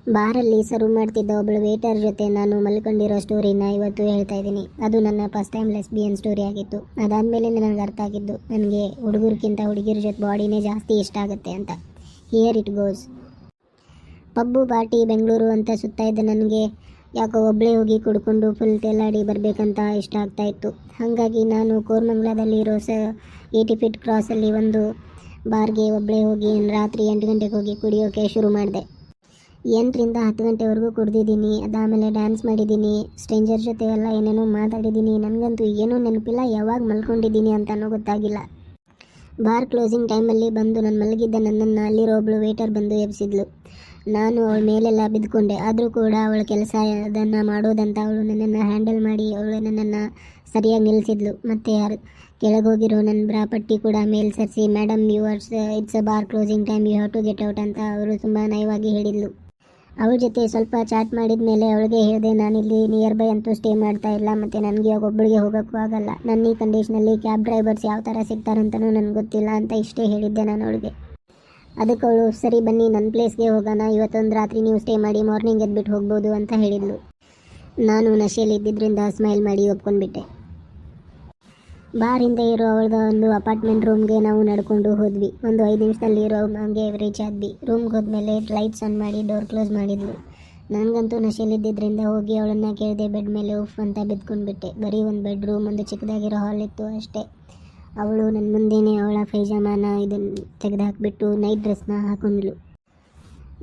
ಬಾರಲ್ಲಿ serve ಮಾಡ್ತಿದ್ದ ಒಬ್ಬಳು water ಜೊತೆ ನಾನು ಮಲ್ಕೊಂಡಿರೋ ಸ್ಟೋರಿನ ಇವತ್ತು ಹೇಳ್ತಾ ಇದ್ದೀನಿ. ಅದು ನನ್ನ ಫಸ್ಟ್ ಟೈಮ್ ಲೆಸ್ಬಿಯನ್ ಸ್ಟೋರಿ ಆಗಿತ್ತು. ಅದಾದಮೇಲೆ ನನಗೆ ಅರ್ಥ ಆಗಿದ್ದು ನನಗೆ ಹುಡುಗರಿಗಿಂತ ಹುಡುಗಿರ ಜೊತೆ ಬಾಡಿನೇ ಜಾಸ್ತಿ ಇಷ್ಟ ಆಗುತ್ತೆ ಅಂತ. Here it goes. Pub party Bengaluru ಅಂತ ಸುತ್ತಾ ಇದ್ದ ನನಗೆ ಯಾಕೋ ಒಬ್ಬಳೇ ಹೋಗಿ ಕುಡ್ಕೊಂಡು ಫುಲ್ ತೆಲ್ಲಾಡಿ ಬರಬೇಕಂತ ಇಷ್ಟ ಆಗ್ತಾಯಿತ್ತು. ಹಾಗಾಗಿ ನಾನು ಕೋರಮಂಗಲದಲ್ಲಿರೋ 80 ಫೀಟ್ ಕ್ರಾಸಲ್ಲಿ ಒಂದು ಬಾರ್ಗೆ ಒಬ್ಬಳೇ ಹೋಗಿ ರಾತ್ರಿ 8 ಗಂಟೆಗೆ ಹೋಗಿ ಕುಡಿಯೋಕ್ಕೆ ಶುರು ಮಾಡಿದೆ. 8ರಿಂದ 10 ಗಂಟೆವರೆಗೂ ಕುಡ್ದಿದ್ದೀನಿ. ಅದಾದಮೇಲೆ ಡ್ಯಾನ್ಸ್ ಮಾಡಿದ್ದೀನಿ, ಸ್ಟ್ರೇಂಜರ್ ಜೊತೆ ಎಲ್ಲ ಏನೇನೋ ಮಾತಾಡಿದ್ದೀನಿ. ನನಗಂತೂ ಏನೂ ನೆನಪಿಲ್ಲ, ಯಾವಾಗ ಮಲ್ಕೊಂಡಿದ್ದೀನಿ ಅಂತಲೂ ಗೊತ್ತಾಗಿಲ್ಲ. ಬಾರ್ ಕ್ಲೋಸಿಂಗ್ ಟೈಮಲ್ಲಿ ಬಂದು ನಾನು ಮಲಗಿದ್ದ ನನ್ನನ್ನು ಅಲ್ಲಿರೋ ಒಬ್ಬಳು ವೇಟರ್ ಬಂದು ಎಬ್ಸಿದ್ಲು. ನಾನು ಅವಳ ಮೇಲೆಲ್ಲ ಬಿದ್ದುಕೊಂಡೆ. ಆದರೂ ಕೂಡ ಅವಳ ಕೆಲಸ ಅದನ್ನು ಮಾಡೋದಂತ ಅವಳು ನನ್ನನ್ನು ಹ್ಯಾಂಡಲ್ ಮಾಡಿ ಅವಳು ನನ್ನನ್ನು ಸರಿಯಾಗಿ ನಿಲ್ಲಿಸಿದ್ಲು. ಮತ್ತು ಕೆಳಗೋಗಿರೋ ನನ್ನ ಬ್ರಾ ಪಟ್ಟಿ ಕೂಡ ಮೇಲೆ ಸರಿಸಿ, madam it's a bar closing time, you have to get out ಅಂತ ಅವರು ತುಂಬ ನಯವಾಗಿ ಹೇಳಿದ್ಲು. ಅವಳ ಜೊತೆ ಸ್ವಲ್ಪ ಚಾಟ್ ಮಾಡಿದ ಮೇಲೆ ಅವಳಿಗೆ ಹೇಳಿದೆ, ನಾನಿಲ್ಲಿ ನಿಯರ್ ಬೈ ಅಂತೂ ಸ್ಟೇ ಮಾಡ್ತಾ ಇಲ್ಲ, ಮತ್ತು ನನಗೆ ಒಬ್ಬಳಿಗೆ ಹೋಗೋಕ್ಕೂ ಆಗಲ್ಲ. ನನ್ನ ಈ ಕಂಡೀಷನಲ್ಲಿ ಕ್ಯಾಬ್ ಡ್ರೈವರ್ಸ್ ಯಾವ ಥರ ಸಿಗ್ತಾರಂತನೂ ನನಗೆ ಗೊತ್ತಿಲ್ಲ ಅಂತ ಇಷ್ಟೇ ಹೇಳಿದ್ದೆ ನಾನು ಅವಳಿಗೆ. ಅದಕ್ಕೆ ಅವಳು ಸರಿ ಬನ್ನಿ ನನ್ನ ಪ್ಲೇಸ್ಗೆ ಹೋಗೋಣ, ಇವತ್ತೊಂದು ರಾತ್ರಿ ನೀವು ಸ್ಟೇ ಮಾಡಿ ಮಾರ್ನಿಂಗ್ ಎದ್ಬಿಟ್ಟು ಹೋಗ್ಬೋದು ಅಂತ ಹೇಳಿದ್ಲು. ನಾನು ನಶೆಯಲ್ಲಿ ಇದ್ದಿದ್ದರಿಂದ ಸ್ಮೈಲ್ ಮಾಡಿ ಒಪ್ಕೊಂಡ್ಬಿಟ್ಟೆ. ಬಾರ್ ಹಿಂದೆ ಇರೋ ಅವಳದ ಒಂದು ಅಪಾರ್ಟ್ಮೆಂಟ್ ರೂಮ್ಗೆ ನಾವು ನಡ್ಕೊಂಡು ಹೋದ್ವಿ. ಒಂದು 5 ನಿಮಿಷದಲ್ಲಿ ರೂಮ್ಗೆ ರೀಚ್ ಆದ್ವಿ. ರೂಮ್ಗೆ ಹೋದ್ಮೇಲೆ ಲೈಟ್ಸ್ ಆನ್ ಮಾಡಿ ಡೋರ್ ಕ್ಲೋಸ್ ಮಾಡಿದ್ಲು. ನನಗಂತೂ ನಶೆಯಲ್ಲಿದ್ದರಿಂದ ಹೋಗಿ ಅವಳನ್ನು ಕೇಳಿದೆ. ಬೆಡ್ ಮೇಲೆ ಉಫ್ ಅಂತ ಬಿದ್ಕೊಂಡ್ಬಿಟ್ಟೆ. ಬರೀ ಒಂದು ಬೆಡ್ರೂಮ್, ಒಂದು ಚಿಕ್ಕದಾಗಿರೋ ಹಾಲ್ ಇತ್ತು ಅಷ್ಟೇ. ಅವಳು ನನ್ನ ಮುಂದೆನೇ ಅವಳ ಪೈಜಾಮಾನ ಇದನ್ನು ತೆಗೆದುಹಾಕಿಬಿಟ್ಟು ನೈಟ್ ಡ್ರೆಸ್ನ ಹಾಕೊಂಡ್ಳು.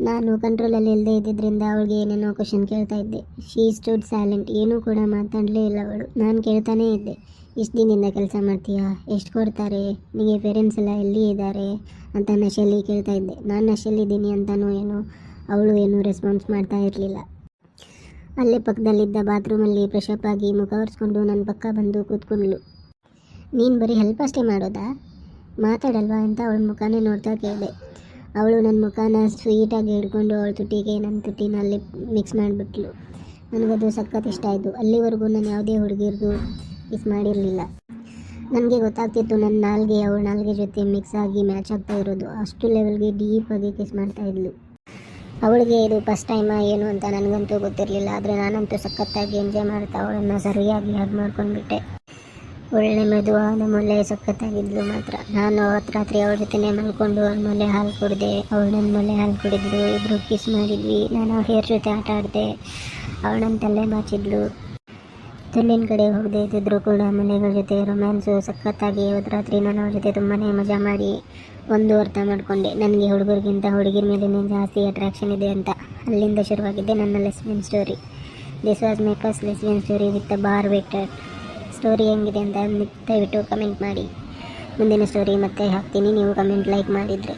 ನಾನು ಕಂಟ್ರೋಲಲ್ಲಿ ಇಲ್ಲದೆ ಇದ್ದಿದ್ದರಿಂದ ಅವಳಿಗೆ ಏನೇನೋ ಕ್ವಶನ್ ಕೇಳ್ತಾ ಇದ್ದೆ. ಶೀ ಸ್ಟುಡ್ ಸೈಲೆಂಟ್, ಏನೂ ಕೂಡ ಮಾತಾಡಲೇ ಇಲ್ಲ ಅವಳು. ನಾನು ಕೇಳ್ತಾನೇ ಇದ್ದೆ, ಇಷ್ಟು ದಿನದಿಂದ ಕೆಲಸ ಮಾಡ್ತೀಯಾ, ಎಷ್ಟು ಕೊಡ್ತಾರೆ, ನಿಮಗೆ ಪೇರೆಂಟ್ಸ್ ಎಲ್ಲ ಎಲ್ಲಿ ಇದ್ದಾರೆ ಅಂತ ನಶೆಯಲ್ಲಿ ಕೇಳ್ತಾ ಇದ್ದೆ. ನಾನು ನಶೆಯಲ್ಲಿದ್ದೀನಿ ಅಂತನೋ ಏನೋ ಅವಳು ಏನೂ ರೆಸ್ಪಾನ್ಸ್ ಮಾಡ್ತಾ ಇರಲಿಲ್ಲ. ಅಲ್ಲೇ ಪಕ್ಕದಲ್ಲಿದ್ದ ಬಾತ್ರೂಮಲ್ಲಿ ಫ್ರೆಶಪ್ ಆಗಿ ಮುಖ ಒರೆಸ್ಕೊಂಡು ನನ್ನ ಪಕ್ಕ ಬಂದು ಕೂತ್ಕೊಂಡ್ಳು. ನೀನು ಬರೀ ಹೆಲ್ಪ್ ಅಷ್ಟೇ ಮಾಡೋದಾ, ಮಾತಾಡಲ್ವಾ ಅಂತ ಅವಳ ಮುಖಾನೇ ನೋಡ್ತಾ ಕೇಳಿದೆ. ಅವಳು ನನ್ನ ಮುಖಾನ ಸ್ವೀಟಾಗಿ ಹಿಡ್ಕೊಂಡು ಅವಳ ತುಟಿಗೆ ನನ್ನ ತುಟಿನ ಅಲ್ಲಿ ಮಿಕ್ಸ್ ಮಾಡಿಬಿಟ್ಲು. ನನಗದು ಸಖತ್ ಇಷ್ಟ ಆಯಿತು. ಅಲ್ಲಿವರೆಗೂ ನಾನು ಯಾವುದೇ ಹುಡುಗಿರಿಗೂ ಕಿಸ್ ಮಾಡಿರಲಿಲ್ಲ. ನನಗೆ ಗೊತ್ತಾಗ್ತಿತ್ತು ನನ್ನ ನಾಲ್ಗೆ ಅವಳ ನಾಲ್ಗೆ ಜೊತೆ ಮಿಕ್ಸ್ ಆಗಿ ಮ್ಯಾಚ್ ಆಗ್ತಾ ಇರೋದು. ಅಷ್ಟು ಲೆವೆಲ್ಗೆ ಡೀಪಾಗಿ ಕಿಸ್ ಮಾಡ್ತಾ ಇದ್ಲು. ಅವಳಿಗೆ ಇದು ಫಸ್ಟ್ ಟೈಮ ಏನು ಅಂತ ನನಗಂತೂ ಗೊತ್ತಿರಲಿಲ್ಲ. ಆದರೆ ನಾನಂತೂ ಸಖತ್ತಾಗಿ ಎಂಜಾಯ್ ಮಾಡ್ತಾ ಅವಳನ್ನು ಸರಿಯಾಗಿ ಹಗ್ ಮಾಡ್ಕೊಂಡ್ಬಿಟ್ಟೆ. ಒಳ್ಳೆ ಮೆದುವಾದ ಮೊಲೆ ಸಖತ್ತಾಗಿದ್ಲು ಮಾತ್ರ. ನಾನು ಅವತ್ತು ರಾತ್ರಿ ಅವಳ ಜೊತೆನೇ ಮಲ್ಕೊಂಡು ಅವಳ ಮೊಲೆ ಹಾಲು ಕುಡಿದೆ, ಅವಳು ನನ್ನ ಮೊಲೆ ಹಾಲು ಕುಡಿದ್ಲು. ಇಬ್ಬರು ಕಿಸ್ ಮಾಡಿದ್ವಿ. ನಾನು ಅವಳ ಹೇರ್ ಜೊತೆ ಆಟ ಆಡಿದೆ, ಅವಳು ನನ್ನ ತಲೆ ಬಾಚಿದ್ಲು. ತುಲ್ಲಿನ ಕಡೆ ಹೋಗದೆ ಇದ್ದಿದ್ರು ಕೂಡ ಮನೆಗಳ ಜೊತೆ ರೊಮ್ಯಾನ್ಸು ಸಖತ್ತಾಗಿ ಇವತ್ತು ರಾತ್ರಿ ನಾನು ಅವಳ ಜೊತೆ ತುಂಬಾ ಮಜಾ ಮಾಡಿ ಒಂದು ಅರ್ಥ ಮಾಡಿಕೊಂಡೆ, ನನಗೆ ಹುಡುಗರಿಗಿಂತ ಹುಡುಗಿರ ಮೇಲೆ ಜಾಸ್ತಿ ಅಟ್ರಾಕ್ಷನ್ ಇದೆ ಅಂತ. ಅಲ್ಲಿಂದ ಶುರುವಾಗಿದ್ದೆ ನನ್ನ lesbian story. This was my first lesbian story with the bar waiter. Story ಹೆಂಗಿದೆ ಅಂತ ದಯವಿಟ್ಟು ಕಮೆಂಟ್ ಮಾಡಿ. ಮುಂದಿನ ಸ್ಟೋರಿ ಮತ್ತೆ ಹಾಕ್ತೀನಿ, ನೀವು ಕಮೆಂಟ್ ಲೈಕ್ ಮಾಡಿದರೆ.